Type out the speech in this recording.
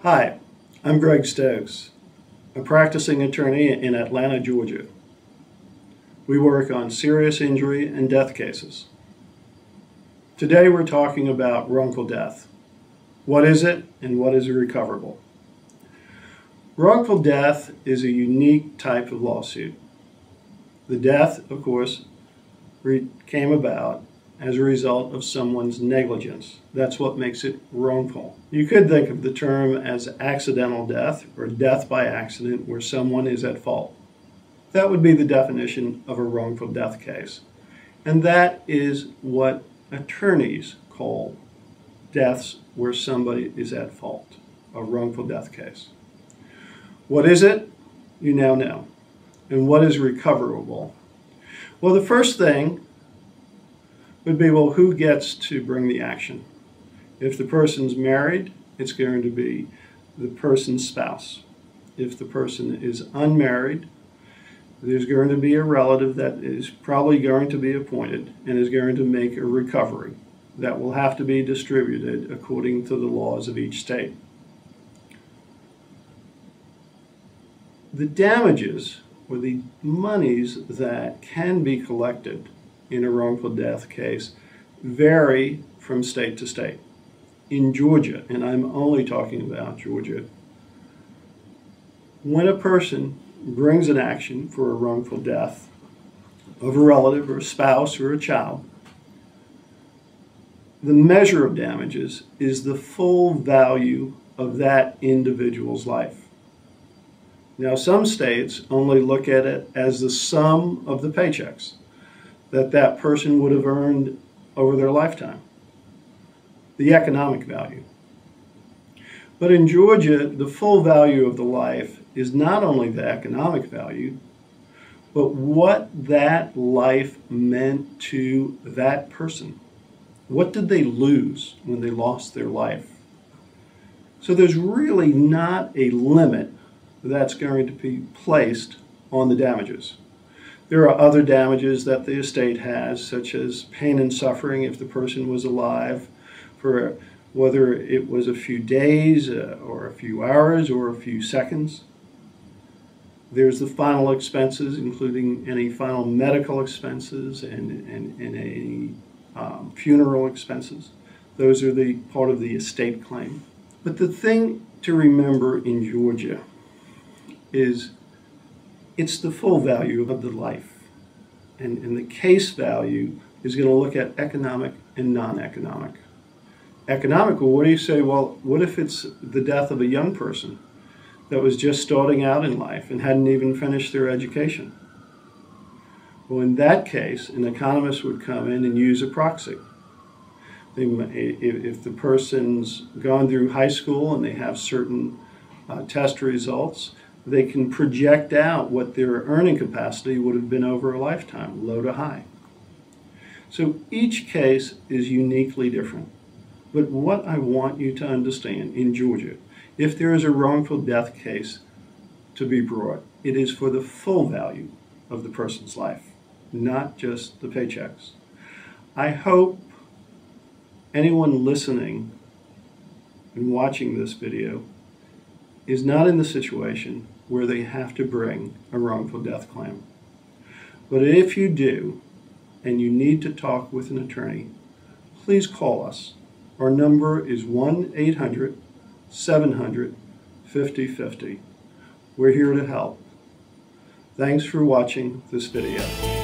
Hi, I'm Greg Stokes, a practicing attorney in Atlanta, Georgia. We work on serious injury and death cases. Today we're talking about wrongful death. What is it and what is recoverable? Wrongful death is a unique type of lawsuit. The death, of course, came about as a result of someone's negligence. That's what makes it wrongful. You could think of the term as accidental death or death by accident where someone is at fault. That would be the definition of a wrongful death case. And that is what attorneys call deaths where somebody is at fault, a wrongful death case. What is it? You now know. And what is recoverable? Well, the first thing would be, well, who gets to bring the action? If the person's married, it's going to be the person's spouse. If the person is unmarried, there's going to be a relative that is probably going to be appointed and is going to make a recovery that will have to be distributed according to the laws of each state. The damages or the monies that can be collected in a wrongful death case vary from state to state. In Georgia, and I'm only talking about Georgia, when a person brings an action for a wrongful death of a relative or a spouse or a child, the measure of damages is the full value of that individual's life. Now, some states only look at it as the sum of the paychecks that person would have earned over their lifetime, the economic value. But in Georgia, the full value of the life is not only the economic value, but what that life meant to that person. What did they lose when they lost their life? So there's really not a limit that's going to be placed on the damages. There are other damages that the estate has, such as pain and suffering if the person was alive, for whether it was a few days or a few hours or a few seconds. There's the final expenses, including any final medical expenses and any funeral expenses. Those are the part of the estate claim. But the thing to remember in Georgia is it's the full value of the life. And the case value is going to look at economic and non-economic. Economic, well, what do you say? Well, what if it's the death of a young person that was just starting out in life and hadn't even finished their education? Well, in that case, an economist would come in and use a proxy. If the person's gone through high school and they have certain test results, they can project out what their earning capacity would have been over a lifetime, low to high. So each case is uniquely different. But what I want you to understand in Georgia, if there is a wrongful death case to be brought, it is for the full value of the person's life, not just the paychecks. I hope anyone listening and watching this video is not in the situation where they have to bring a wrongful death claim. But if you do, and you need to talk with an attorney, please call us. Our number is 1-800-700-5050. We're here to help. Thanks for watching this video.